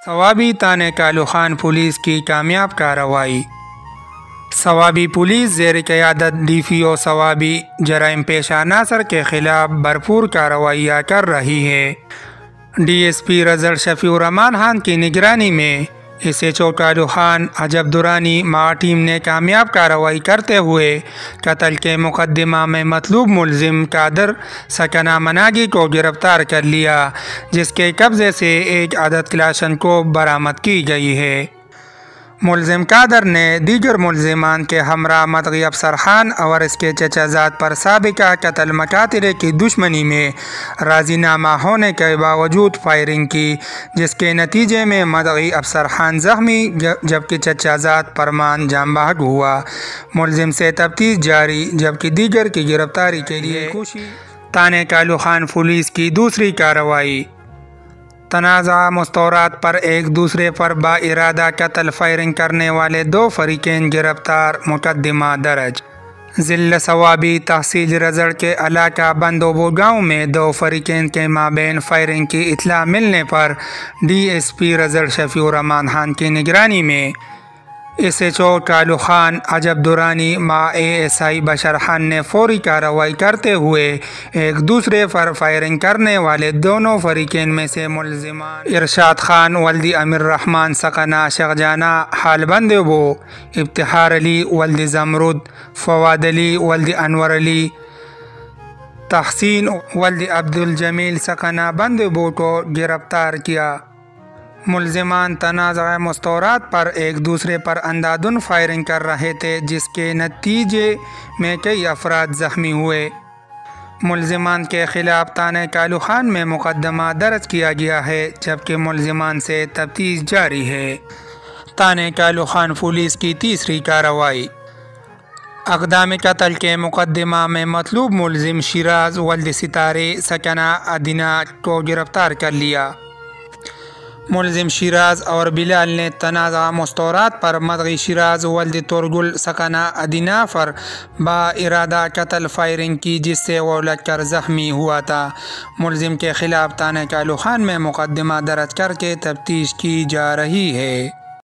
ثوابی تانے کالو خان پولیس کی کامیاب کارروائی۔ ثوابی پولیس زیر قیادت ڈی پی او ثوابی جرائم پیشہ عناصر کے خلاف بھرپور کارروائیاں کر رہی ہے۔ ڈی ایس پی رزق شفیع الرحمان خان کی نگرانی میں ایس ایچ او کالو خان عجب درانی مع ٹیم نے کامیاب کارروائی کرتے ہوئے قتل کے مقدمہ میں مطلوب ملزم قادر سکنہ مناگی کو گرفتار کر لیا، جس کے قبضے سے ایک عدد کلاشنکوف برآمد کی گئی ہے۔ ملزم قادر نے دیگر ملزمان کے ہمراہ مدعی افسر خان اور اس کے چچا زاد پر سابقہ قتل مقاتل کی دشمنی میں راضی نامہ ہونے کے باوجود فائرنگ کی، جس کے نتیجے میں مدعی افسر خان زخمی جبکہ چچا زاد فرمان جان بحق ہوا۔ ملزم سے تفتیش جاری، جبکہ دیگر کی گرفتاری کے لیے تانے کالو خان پولیس کی دوسری کارروائی۔ تنازع مستورات پر ایک دوسرے پر با ارادہ قتل فائرنگ کرنے والے 2 فریقین گرفتار، مقدمہ درج۔ ضلع ثوابی تحصیل رزق کے علاقہ بندوبو گاؤں میں 2 فریقین کے مابین فائرنگ کی اطلاع ملنے پر ڈی ایس پی رزق شفیع الرحمان خان کی نگرانی میں ایس ایچ او کالو خان عجب درانی مع اے ایس آئی بشر خان نے فوری کارروائی کرتے ہوئے ایک دوسرے پر فائرنگ کرنے والے دونوں فریقین میں سے ملزمان ارشاد خان ولد امیر رحمان سکنہ شخجانہ حال بندوبو، افتخار علی ولد زمرد، فواد علی ولد انور علی، تحسین ولد عبدالجمیل سکنہ بندوبو کو گرفتار کیا۔ ملزمان تنازع مستورات پر ایک دوسرے پر اندھادھند فائرنگ کر رہے تھے، جس کے نتیجے میں کئی افراد زخمی ہوئے۔ ملزمان کے خلاف تانے کالو خان میں مقدمہ درج کیا گیا ہے، جبکہ ملزمان سے تفتیش جاری ہے۔ تانے کالو خان پولیس کی تیسری کارروائی۔ اقدام قتل کے مقدمہ میں مطلوب ملزم شیراز ولد ستارے سکنہ ادینہ کو گرفتار کر لیا۔ ملزم شیراز اور بلال نے تنازع مستورات پر مدعی شیراز ولد ترگل سکنہ ادینہ پر با ارادہ قتل فائرنگ کی، جس سے وہ لگ کر زخمی ہوا تھا۔ ملزم کے خلاف تانے کالو خان میں مقدمہ درج کر کے تفتیش کی جا رہی ہے۔